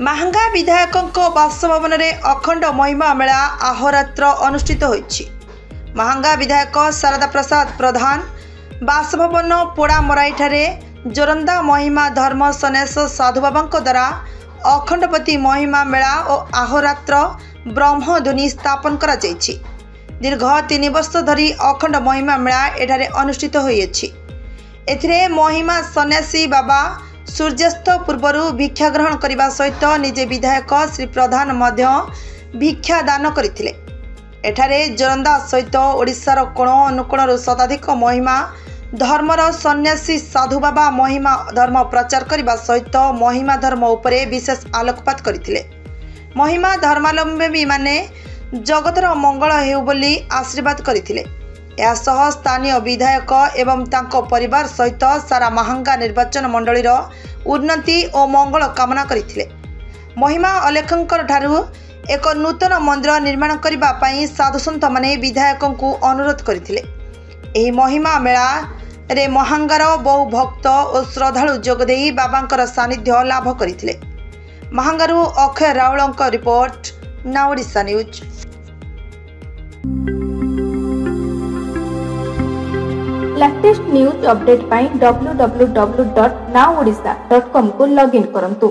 महांगा विधायक बासभवन में अखंड महिमा मेला अहोरात्र अनुष्ठित होइछि। महांगा विधायक शारदा प्रसाद प्रधान बासभवन पोड़ामराई ठारे जोरंदा महिमा धर्म सन्यास साधु बाबा द्वारा अखंडपति महिमा मेला और अहोरात्र ब्रह्मध्वनि स्थापन करा जाइछि। दीर्घ 3 वर्ष धरी अखंड महिमा मेला एठारे अनुष्ठित होइछि। एथिरे महिमा सन्यासी बाबा सूर्यास्त पूर्वर भिक्षा ग्रहण करने सहित निजे विधायक श्री प्रधान मध्य भिक्षा दान करथिले। एठारे जोरंदा सहित ओडिशार कोण अनुकोणर शताधिक महिमा धर्मर सन्यासी साधु बाबा महिमा धर्म प्रचार करने सहित महिमा धर्म उपरे विशेष आलोकपात करथिले। महिमा धर्मावलंबी माने जगतर मंगल हेउ बोली आशीर्वाद करथिले। यासह स्थानीय विधायक एवं तांको परिवार सहित सारा महांगा निर्वाचन मंडलीर उन्नति और मंगल कामना करथिले। महिमा अलेखंकर ठारू एक नूतन मंदिर निर्माण करबा पई साधुसंत माने विधायक को अनुरोध करथिले। एही महिमा मेला रे महांगार बहु भक्त और श्रद्धालु जोगदेई बाबांकर सानिध्य लाभ करथिले। महांगारू अक्षय रावलंक report, now Odisha news. Latest news update पाई www.nowodisha.com को लॉगिन करंतु।